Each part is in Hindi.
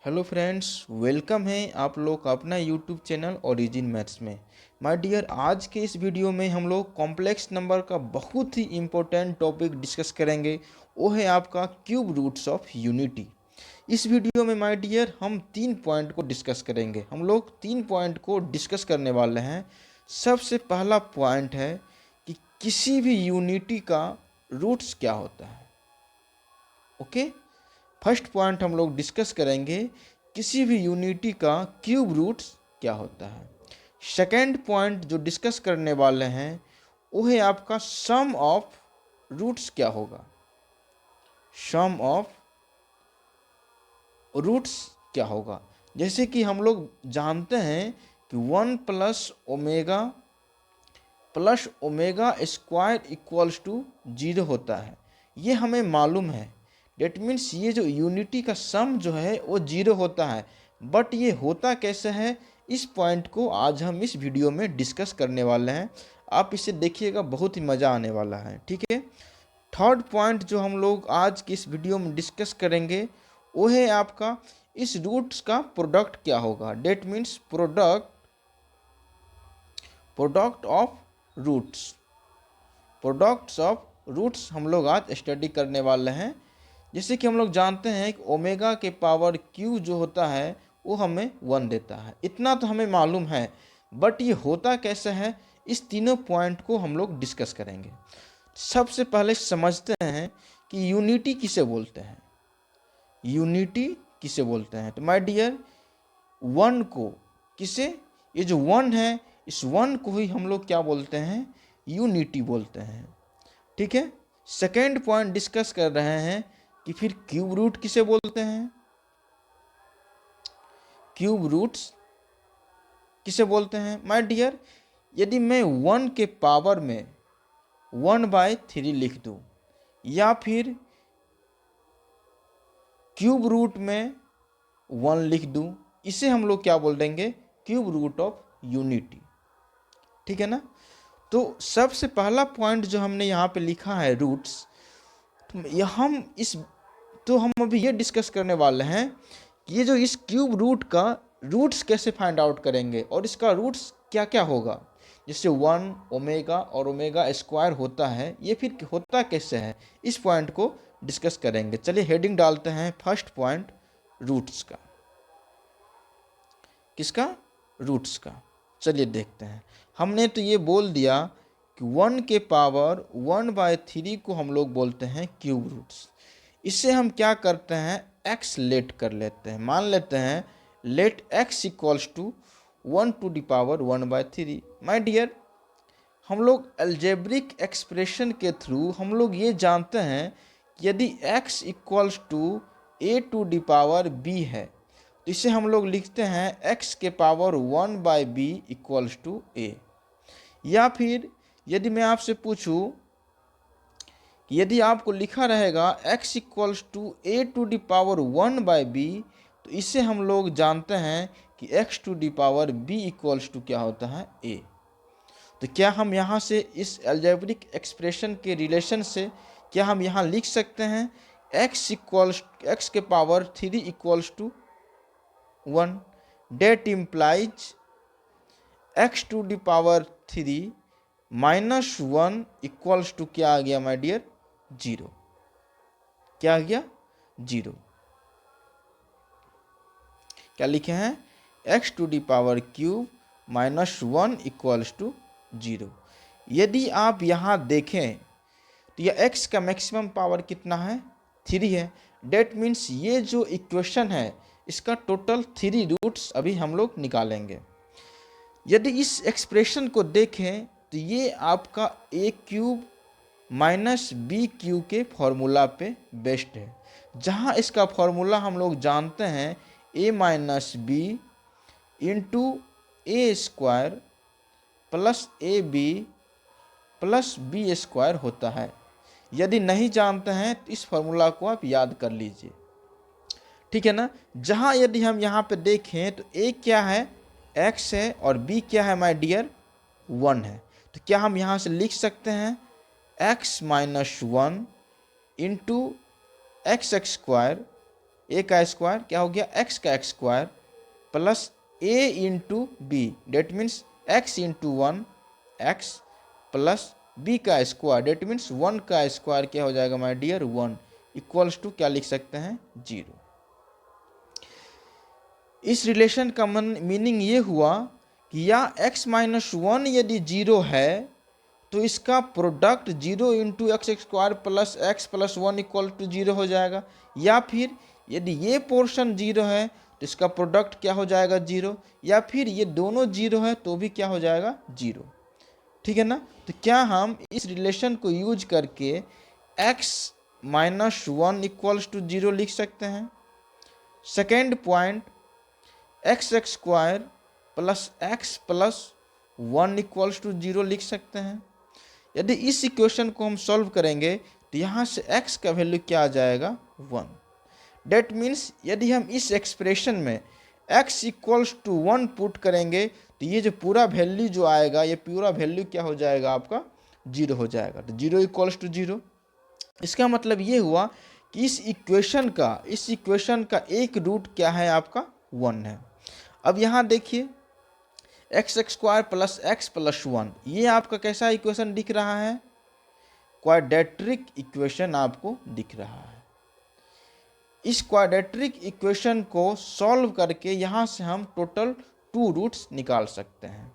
हेलो फ्रेंड्स, वेलकम है आप लोग का अपना यूट्यूब चैनल ओरिजिन मैथ्स में। माय डियर, आज के इस वीडियो में हम लोग कॉम्प्लेक्स नंबर का बहुत ही इम्पोर्टेंट टॉपिक डिस्कस करेंगे। वो है आपका क्यूब रूट्स ऑफ यूनिटी। इस वीडियो में माय डियर हम 3 पॉइंट को डिस्कस करेंगे। हम लोग 3 पॉइंट को डिस्कस करने वाले हैं। सबसे पहला पॉइंट है कि किसी भी यूनिटी का रूट्स क्या होता है। ओके, फर्स्ट पॉइंट हम लोग डिस्कस करेंगे किसी भी यूनिटी का क्यूब रूट्स क्या होता है। सेकेंड पॉइंट जो डिस्कस करने वाले हैं वो है आपका सम ऑफ रूट्स क्या होगा। सम ऑफ रूट्स क्या होगा, जैसे कि हम लोग जानते हैं कि 1+ओमेगा इक्वल्स टू 0 होता है। ये हमें मालूम है। डेट मीन्स ये जो यूनिटी का सम जो है वो 0 होता है। बट ये होता कैसे है, इस पॉइंट को आज हम इस वीडियो में डिस्कस करने वाले हैं। आप इसे देखिएगा, बहुत ही मज़ा आने वाला है। ठीक है, थर्ड पॉइंट जो हम लोग आज की इस वीडियो में डिस्कस करेंगे वो है आपका इस रूट्स का प्रोडक्ट क्या होगा। That means product of roots. Products of roots हम लोग आज स्टडी करने वाले हैं। जैसे कि हम लोग जानते हैं कि ओमेगा के पावर क्यू जो होता है वो हमें 1 देता है, इतना तो हमें मालूम है। बट ये होता कैसे है, इस तीनों पॉइंट को हम लोग डिस्कस करेंगे। सबसे पहले समझते हैं कि यूनिटी किसे बोलते हैं। यूनिटी किसे बोलते हैं, तो माय डियर वन को किसे, ये जो वन है इस वन को ही हम लोग क्या बोलते हैं, यूनिटी बोलते हैं। ठीक है, सेकेंड पॉइंट डिस्कस कर रहे हैं कि फिर क्यूब रूट किसे बोलते हैं। क्यूब रूट्स किसे बोलते हैं माय डियर, यदि मैं 1 के पावर में 1/3 लिख दूं या फिर क्यूब रूट में 1 लिख दूं, इसे हम लोग क्या बोल देंगे, क्यूब रूट ऑफ यूनिटी। ठीक है ना। तो सबसे पहला पॉइंट जो हमने यहाँ पे लिखा है रूट्स, तो हम अभी ये डिस्कस करने वाले हैं कि ये जो इस क्यूब रूट का रूट्स कैसे फाइंड आउट करेंगे और इसका रूट्स क्या क्या होगा। जैसे 1 ओमेगा और ओमेगा स्क्वायर होता है, ये फिर होता कैसे है, इस पॉइंट को डिस्कस करेंगे। चलिए हेडिंग डालते हैं, फर्स्ट पॉइंट रूट्स का। किसका, रूट्स का। चलिए देखते हैं। हमने तो ये बोल दिया कि 1 के पावर 1/3 को हम लोग बोलते हैं क्यूब रूट्स। इससे हम क्या करते हैं, x लेट कर लेते हैं। मान लेते हैं let x equals to 1^1/3। My dear, हम लोग अलजेब्रिक एक्सप्रेशन के थ्रू हम लोग ये जानते हैं कि यदि x इक्वल्स टू a⁴ है तो इसे हम लोग लिखते हैं x के power 1/b equals to a। या फिर यदि मैं आपसे पूछूं कि यदि आपको लिखा रहेगा x इक्वल्स टू a⁴1/b, तो इसे हम लोग जानते हैं कि x⁴b इक्वल्स टू क्या होता है, a। तो क्या हम यहाँ से इस अलजेब्रिक एक्सप्रेशन के रिलेशन से क्या हम यहाँ लिख सकते हैं x के power 3 equals to 1। That implies x⁴ minus 1 equals to क्या आ गया माय डियर, 0। क्या आ गया, 0। क्या लिखे हैं, x⁴³ माइनस 1 इक्वल्स टू 0। यदि आप यहाँ देखें तो यह x का मैक्सिमम पावर कितना है, 3 है। डेट मीन्स ये जो इक्वेशन है इसका टोटल 3 रूट्स अभी हम लोग निकालेंगे। यदि इस एक्सप्रेशन को देखें तो ये आपका a³ माइनस b³ के फॉर्मूला पे बेस्ड है, जहाँ इसका फॉर्मूला हम लोग जानते हैं a minus b into a² plus ab plus b² होता है। यदि नहीं जानते हैं तो इस फॉर्मूला को आप याद कर लीजिए। ठीक है ना। जहाँ यदि हम यहाँ पे देखें तो a क्या है, x है, और b क्या है माय डियर, 1 है। तो क्या हम यहाँ से लिख सकते हैं x माइनस 1 इंटू x² ए का स्क्वायर क्या हो गया एक्स का square plus a into b, that means x into 1 x plus b का स्क्वायर, डेट मीन्स 1 का स्क्वायर क्या हो जाएगा माय डियर 1 इक्वल्स टू क्या लिख सकते हैं 0। इस रिलेशन का मीनिंग ये हुआ कि या x माइनस 1 यदि 0 है तो इसका product 0 into x square plus x plus 1 equal to 0 हो जाएगा, या फिर यदि ये पोर्शन 0 है तो इसका प्रोडक्ट क्या हो जाएगा 0, या फिर ये दोनों 0 है तो भी क्या हो जाएगा 0। ठीक है ना। तो क्या हम इस रिलेशन को यूज करके x माइनस 1 इक्वल्स टू 0 लिख सकते हैं। Second point x square plus x plus 1 equals to 0 लिख सकते हैं। यदि इस इक्वेशन को हम सॉल्व करेंगे तो यहाँ से x का वैल्यू क्या आ जाएगा 1। डेट मीन्स यदि हम इस एक्सप्रेशन में x इक्वल्स टू 1 पुट करेंगे तो ये जो पूरा वैल्यू जो आएगा ये पूरा वैल्यू क्या हो जाएगा आपका 0 हो जाएगा, तो 0 इक्वल्स टू 0। इसका मतलब ये हुआ कि इस इक्वेशन का एक रूट क्या है आपका 1 है। अब यहाँ देखिए x square plus x plus 1 ये आपका कैसा इक्वेशन दिख रहा है, क्वाड्रेटिक इक्वेशन आपको दिख रहा है। इस क्वाड्रेटिक इक्वेशन को सॉल्व करके यहाँ से हम टोटल 2 रूट्स निकाल सकते हैं।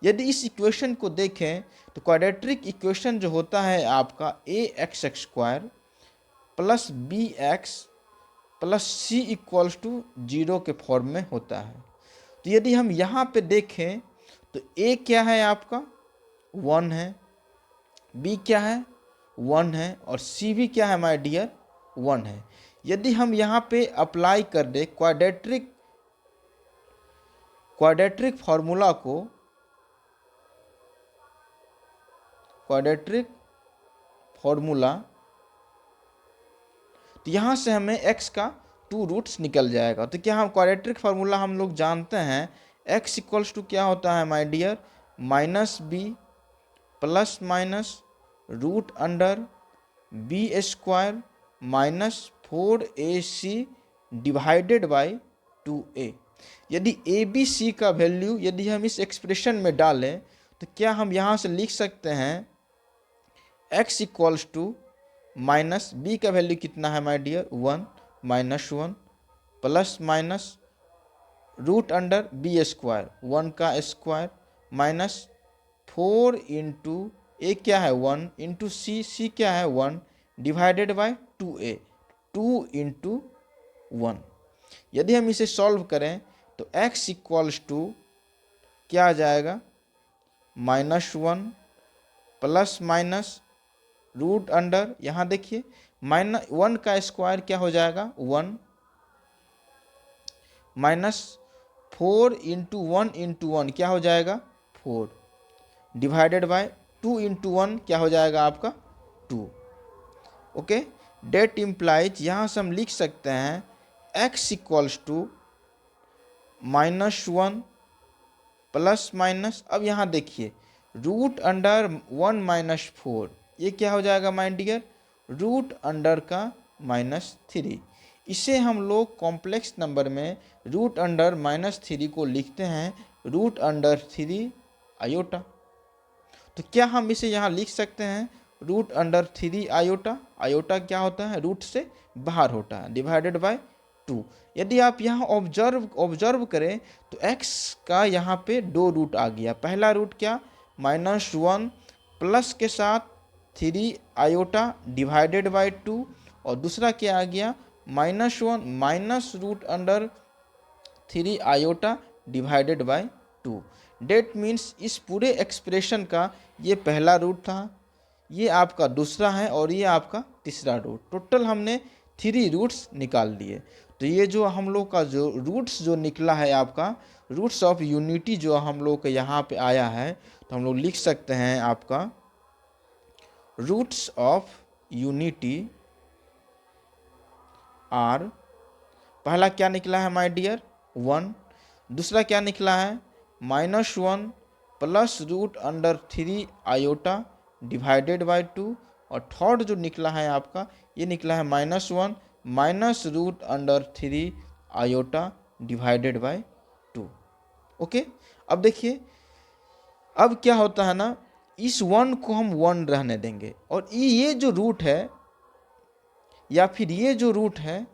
यदि इस इक्वेशन को देखें तो क्वाड्रेटिक इक्वेशन जो होता है आपका a x square plus b x plus c equals to 0 के फॉर्म में होता है। तो यदि हम यहाँ पे देखें तो a क्या है आपका 1 है, b क्या है 1 है और c भी क्या है माय डियर 1 है। यदि हम यहाँ पे अप्लाई कर दे क्वाड्रेटिक फार्मूला को, तो यहाँ से हमें x का 2 रूट्स निकल जाएगा। तो क्या हम क्वाड्रेटिक फार्मूला हम लोग जानते हैं x इक्वल्स टू क्या होता है my dear minus b plus minus root under b square minus 4ac divided by 2a। यदि ए बी सी का वैल्यू यदि हम इस एक्सप्रेशन में डालें तो क्या हम यहाँ से लिख सकते हैं x equals to minus b का वैल्यू कितना है my dear 1 minus 1 plus minus root under b square 1 का स्क्वायर माइनस 4 इंटू ए क्या है 1 इंटू सी क्या है 1 डिवाइडेड बाय 2a 2 इंटू 1। यदि हम इसे सॉल्व करें तो x इक्वल्स टू क्या आ जाएगा -1 प्लस माइनस रूट अंडर, यहाँ देखिए -1 का स्क्वायर क्या हो जाएगा 1 माइनस 4 इंटू 1 इंटू 1 क्या हो जाएगा 4 डिवाइडेड बाय 2 इंटू 1 क्या हो जाएगा आपका 2। ओके, डेट इम्प्लाइज यहाँ से हम लिख सकते हैं x equals to -1 plus minus, अब यहाँ देखिए रूट अंडर 1 माइनस 4 ये क्या हो जाएगा माय डियर रूट अंडर का -3। इसे हम लोग कॉम्प्लेक्स नंबर में रूट अंडर -3 को लिखते हैं रूट अंडर 3 आयोटा। तो क्या हम इसे यहाँ लिख सकते हैं रूट अंडर 3 आयोटा, आयोटा क्या होता है रूट से बाहर होता है डिवाइडेड बाय 2। यदि आप यहाँ ऑब्जर्व करें तो x का यहाँ पे 2 रूट आ गया। पहला रूट क्या -1 प्लस के साथ 3 आयोटा डिवाइडेड बाय 2 और दूसरा क्या आ गया -1 minus root under 3 iota divided by 2। That means इस पूरे एक्सप्रेशन का ये पहला रूट था, ये आपका दूसरा है और ये आपका तीसरा रूट। टोटल हमने 3 रूट्स निकाल लिए। तो ये जो हम लोग का जो रूट्स जो निकला है आपका रूट्स ऑफ यूनिटी जो हम लोग के यहाँ पे आया है, तो हम लोग लिख सकते हैं आपका रूट्स ऑफ यूनिटी आर, पहला क्या निकला है माय डियर 1, दूसरा क्या निकला है -1 plus root under 3 iota divided by 2 और थर्ड जो निकला है आपका ये निकला है -1 minus root under 3 iota divided by 2। Okay, अब देखिए, अब क्या होता है ना, इस 1 को हम 1 रहने देंगे और ये जो रूट है या फिर ये जो रूट है,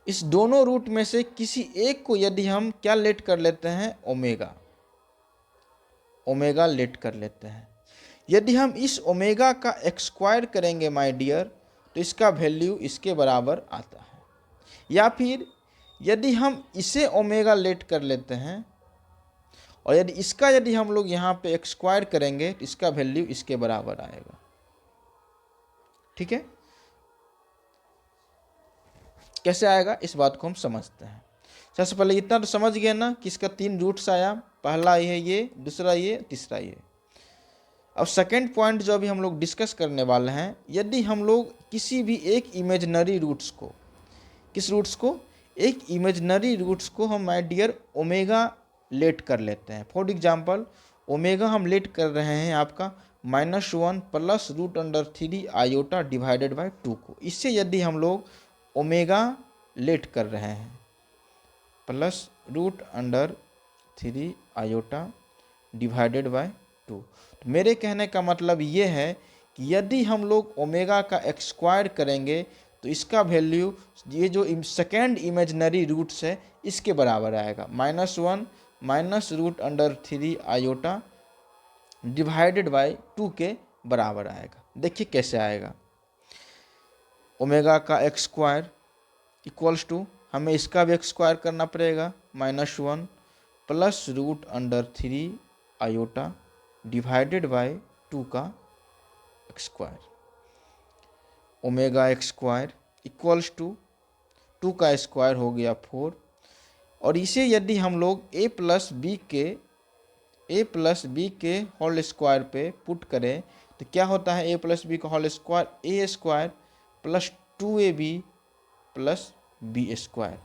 इस दोनों रूट में से किसी एक को यदि हम क्या लेट कर लेते हैं, ओमेगा, ओमेगा लेट कर लेते हैं। यदि हम इस ओमेगा का एक्सक्वायर करेंगे माय डियर, तो इसका वैल्यू इसके बराबर आता है। या फिर यदि हम इसे ओमेगा लेट कर लेते हैं और यदि हम लोग यहाँ पे एक्सक्वायर करेंगे तो इसका वैल्यू इसके बराबर आएगा। ठीक है, कैसे आएगा इस बात को हम समझते हैं। सबसे पहले इतना तो समझ गए ना कि इसका 3 रूट्स आया, पहला ये, दूसरा ये, तीसरा ये। अब सेकेंड पॉइंट जो अभी हम लोग डिस्कस करने वाले हैं, यदि हम लोग किसी भी एक इमेजिनरी रूट्स को, किस रूट्स को, एक इमेजिनरी रूट्स को हम माय डियर ओमेगा लेट कर लेते हैं। फॉर एग्जांपल ओमेगा हम लेट कर रहे हैं आपका -1 plus root under 3 iota divided by 2 को। इससे यदि हम लोग ओमेगा लेट कर रहे हैं plus root under 3 iota divided by 2, तो मेरे कहने का मतलब ये है कि यदि हम लोग ओमेगा का एक्सक्वायर करेंगे तो इसका वैल्यू ये जो सेकेंड इमेजिनरी रूट्स है इसके बराबर आएगा, -1 minus root under 3 iota divided by 2 के बराबर आएगा। देखिए कैसे आएगा, ओमेगा का एक्स स्क्वायर इक्वल्स टू, हमें इसका भी एक्स स्क्वायर करना पड़ेगा, -1 plus root under 3 iota divided by 2 का x square, omega x square equals to 2 का स्क्वायर हो गया 4। और इसे यदि हम लोग a प्लस बी के होल स्क्वायर पे पुट करें तो क्या होता है, a प्लस बी का whole square a square plus 2ab plus b square.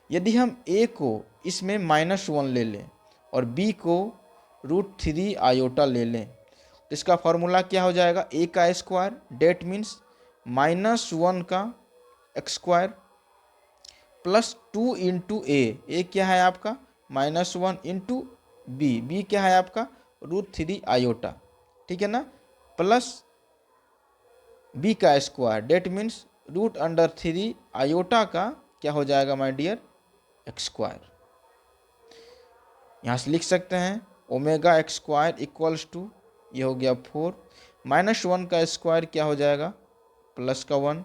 यदि हम a को इसमें -1 ले लें और b को √3 आयोटा ले लें तो इसका फॉर्मूला क्या हो जाएगा, a का स्क्वायर, डेट मीन्स -1 का एक्स स्क्वायर प्लस 2 इंटू ए क्या है आपका -1 इंटू बी क्या है आपका √3 आयोटा, ठीक है ना, प्लस बी का square, that means root under 3 iota का क्या हो जाएगा माय डियर, एक्स स्क्वायर। यहाँ से लिख सकते हैं omega x square equals to, ये हो गया 4, -1 का स्क्वायर क्या हो जाएगा प्लस का 1,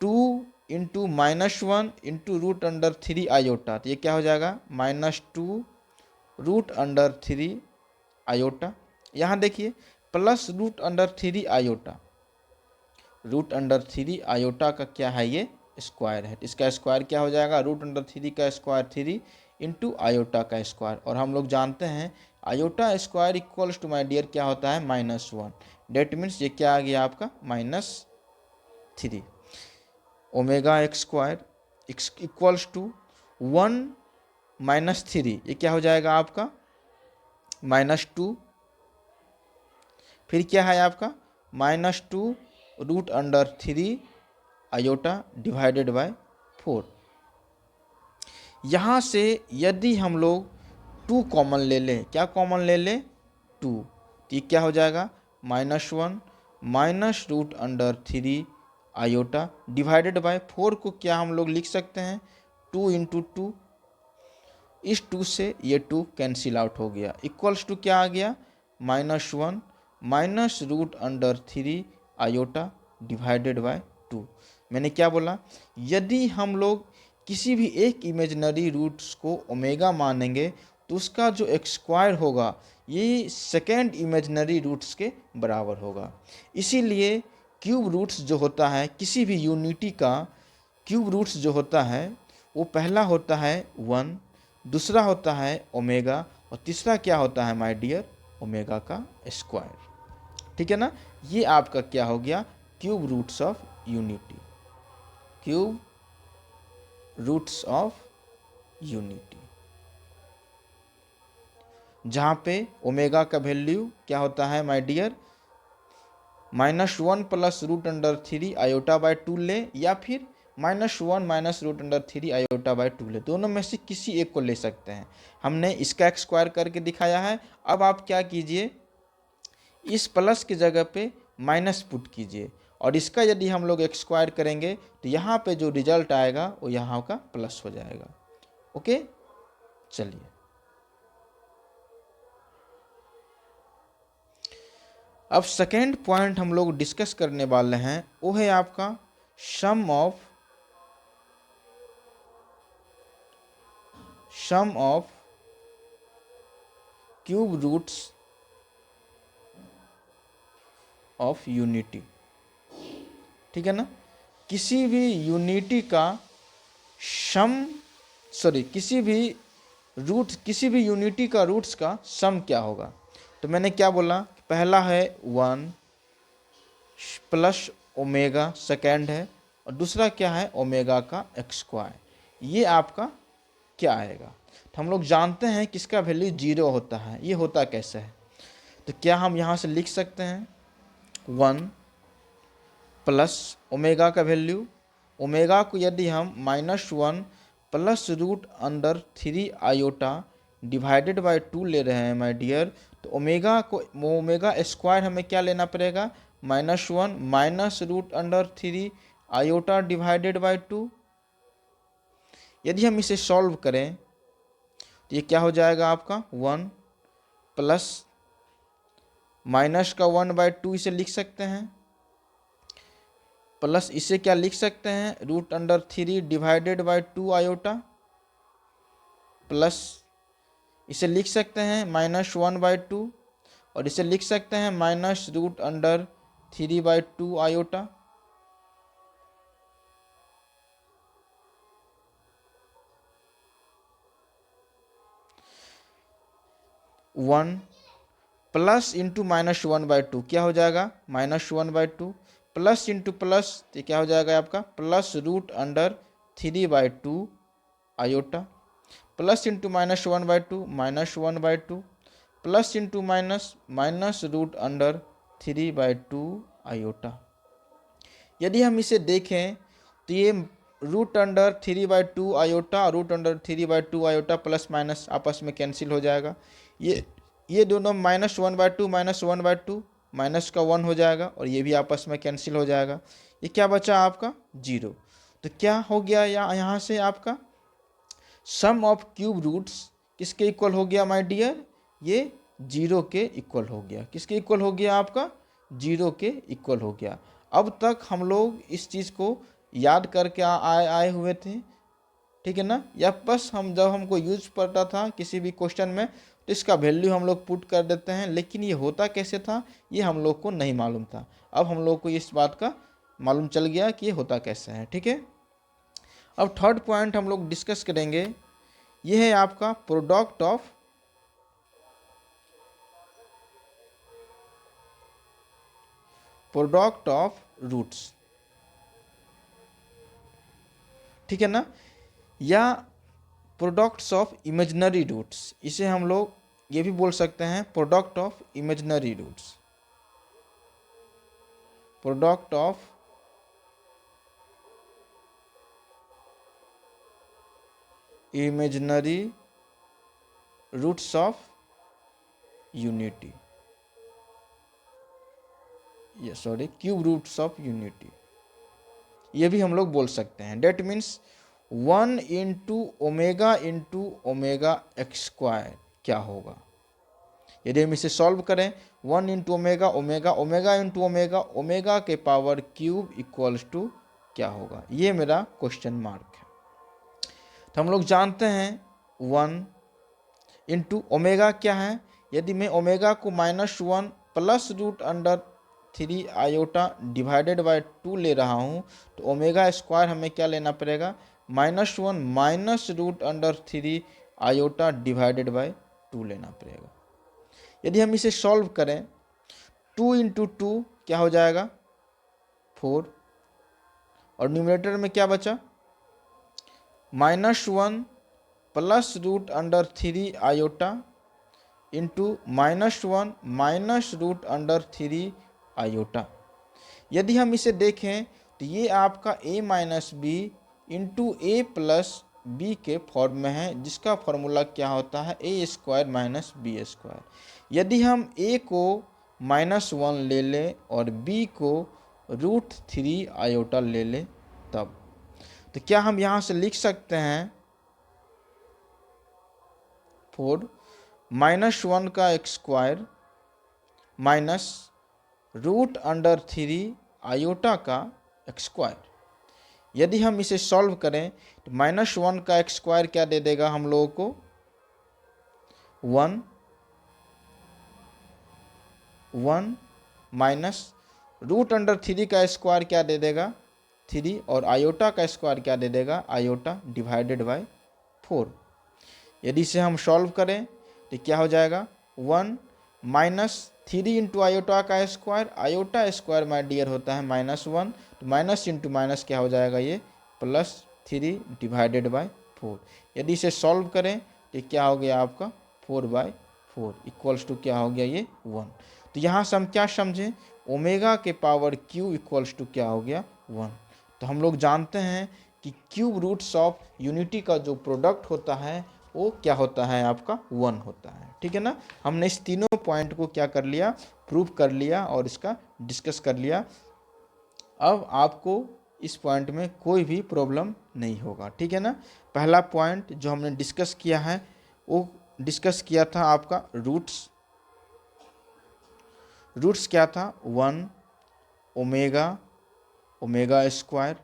2 into -1 into root under 3 iota, तो ये क्या हो जाएगा -2 रूट अंडर 3 आयोटा। यहाँ देखिए plus root under 3 iota, root under 3 iota का क्या है, ये स्क्वायर है, इसका स्क्वायर क्या हो जाएगा, रूट अंडर 3 का स्क्वायर 3 इंटू आयोटा का स्क्वायर। और हम लोग जानते हैं iota square equals to my dear क्या होता है -1, डेट मीन्स ये क्या आ गया आपका -3। Omega x square equals to 1 -3, ये क्या हो जाएगा आपका -2, फिर क्या है आपका -2 root under 3 iota divided by 4। यहाँ से यदि हम लोग 2 कॉमन ले लें, क्या कॉमन ले लें 2, तो ये क्या हो जाएगा -1 minus root under 3 iota divided by 4 को क्या हम लोग लिख सकते हैं 2 इंटू 2, इस 2 से ये 2 कैंसिल आउट हो गया, इक्वल्स टू क्या आ गया -1 minus root under 3 iota divided by 2। मैंने क्या बोला, यदि हम लोग किसी भी एक इमेजिनरी रूट्स को ओमेगा मानेंगे तो उसका जो एक्स स्क्वायर होगा ये सेकेंड इमेजिनरी रूट्स के बराबर होगा। इसीलिए क्यूब रूट्स जो होता है किसी भी यूनिटी का, क्यूब रूट्स जो होता है वो पहला होता है 1, दूसरा होता है ओमेगा और तीसरा क्या होता है माय डियर ओमेगा का स्क्वायर। ठीक है ना, ये आपका क्या हो गया cube roots of unity, cube roots of unity, जहाँ पे ओमेगा का वैल्यू क्या होता है my dear -1 plus root under 3 iota by 2 ले, या फिर -1 minus root under 3 iota by 2 ले, दोनों में से किसी एक को ले सकते हैं। हमने इसका एक्स स्क्वायर करके दिखाया है। अब आप क्या कीजिए, इस प्लस की जगह पे माइनस पुट कीजिए, और इसका यदि हम लोग एक्स स्क्वायर करेंगे तो यहाँ पे जो रिजल्ट आएगा वो यहाँ का प्लस हो जाएगा। ओके, चलिए अब सेकेंड पॉइंट हम लोग डिस्कस करने वाले हैं, वो है आपका sum of cube roots of unity. ठीक है ना, किसी भी यूनिटी का किसी भी यूनिटी का रूट्स का सम क्या होगा। तो मैंने क्या बोला, पहला है 1 प्लस ओमेगा, सेकेंड है, और दूसरा क्या है ओमेगा का एक्स स्क्वायर। ये आपका क्या आएगा। तो हम लोग जानते हैं कि इसका वैल्यू 0 होता है। ये होता कैसे है, तो क्या हम यहाँ से लिख सकते हैं 1 प्लस ओमेगा का वैल्यू, ओमेगा को यदि हम -1 plus root under 3 iota divided by 2 ले रहे हैं माय डियर, तो ओमेगा स्क्वायर हमें क्या लेना पड़ेगा, -1 minus root under 3 iota divided by 2। यदि हम इसे सॉल्व करें तो ये क्या हो जाएगा आपका 1 प्लस माइनस का 1/2 इसे लिख सकते हैं, प्लस इसे क्या लिख सकते हैं root under 3 divided by 2 iota, plus इसे लिख सकते हैं -1/2, और इसे लिख सकते हैं minus root under 3/2 iota. 1 plus into -1/2 क्या हो जाएगा -1/2, प्लस इंटू प्लस तो क्या हो जाएगा आपका plus root under 3/2 iota, plus into -1/2 -1/2, plus into minus root under 3/2 iota. यदि हम इसे देखें तो ये रूट अंडर 3/2 आयोटा और root under 3/2 iota plus minus आपस में कैंसिल हो जाएगा। ये दोनों -1/2 -1/2 माइनस का 1 हो जाएगा, और ये भी आपस में कैंसिल हो जाएगा। ये क्या बचा आपका 0। तो क्या हो गया यहाँ से आपका सम ऑफ क्यूब रूट्स किसके इक्वल हो गया माय डियर, ये 0 के इक्वल हो गया। किसके इक्वल हो गया आपका 0 के इक्वल हो गया। अब तक हम लोग इस चीज़ को याद करके आए हुए थे, ठीक है ना, या बस जब हमको यूज पड़ता था किसी भी क्वेश्चन में तो इसका वैल्यू हम लोग पुट कर देते हैं, लेकिन ये होता कैसे था ये हम लोग को नहीं मालूम था। अब हम लोग को इस बात का मालूम चल गया कि ये होता कैसे है। ठीक है, अब थर्ड पॉइंट हम लोग डिस्कस करेंगे, ये है आपका प्रोडक्ट ऑफ रूट्स। ठीक है ना, या प्रोडक्ट्स ऑफ इमेजिनरी रूट्स, इसे हम लोग ये भी बोल सकते हैं product of imaginary roots. Product of imaginary roots of unity, ये sorry cube roots of unity, ये भी हम लोग बोल सकते हैं। That means 1 into omega x square क्या होगा। यदि हम इसे सॉल्व करें 1 into omega omega into omega के पावर क्यूब इक्वल्स टू क्या होगा, ये मेरा क्वेश्चन मार्क है। तो हम लोग जानते हैं 1 इंटू ओमेगा क्या है, यदि मैं ओमेगा को -1 plus root under 3 iota divided by 2 ले रहा हूँ, तो ओमेगा स्क्वायर हमें क्या लेना पड़ेगा -1 minus root under 3 iota divided by 2 लेना पड़ेगा। यदि हम इसे सॉल्व करें 2 इंटू 2 क्या हो जाएगा 4, और न्यूमरेटर में क्या बचा -1 plus root under 3 iota into -1 minus root under 3 iota. यदि हम इसे देखें तो ये आपका a minus b into a plus b के फॉर्म में है, जिसका फॉर्मूला क्या होता है a square minus b square. यदि हम a को -1 ले लें और b को √3 आयोटा ले लें तब, तो क्या हम यहाँ से लिख सकते हैं 4 -1 का x² माइनस √3 आयोटा का x²। यदि हम इसे सॉल्व करें तो -1 का x² क्या दे देगा हम लोगों को 1 माइनस √3 का स्क्वायर क्या दे देगा 3, और आयोटा का स्क्वायर क्या दे देगा आयोटा डिवाइडेड बाय 4। यदि इसे हम सॉल्व करें तो क्या हो जाएगा 1 माइनस 3 इंटू आयोटा का square, iota square my dear होता है -1, तो माइनस इंटू माइनस क्या हो जाएगा ये +3 डिवाइडेड बाय 4। यदि इसे सॉल्व करें तो क्या हो गया आपका 4/4 इक्वल्स टू क्या हो गया ये 1। तो यहाँ से हम क्या समझें ओमेगा के पावर क्यू इक्वल्स टू क्या हो गया 1। तो हम लोग जानते हैं कि क्यूब रूट्स ऑफ यूनिटी का जो प्रोडक्ट होता है वो क्या होता है आपका 1 होता है। ठीक है ना, हमने इस तीनों पॉइंट को क्या कर लिया प्रूव कर लिया और इसका डिस्कस कर लिया। अब आपको इस पॉइंट में कोई भी प्रॉब्लम नहीं होगा। ठीक है ना, पहला पॉइंट जो हमने डिस्कस किया है वो डिस्कस किया था आपका रूट्स क्या था 1 ओमेगा स्क्वायर।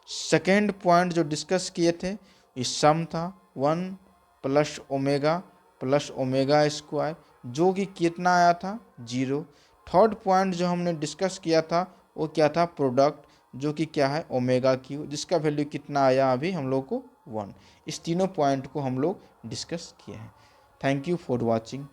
सेकेंड पॉइंट जो डिस्कस किए थे ये सम था 1 प्लस ओमेगा स्क्वायर, जो कि कितना आया था 0। थर्ड पॉइंट जो हमने डिस्कस किया था वो क्या था प्रोडक्ट, जो कि क्या है ओमेगा क्यू, जिसका वैल्यू कितना आया अभी हम लोग को 1। इस तीनों पॉइंट को हम लोग डिस्कस किए हैं। Thank you for watching.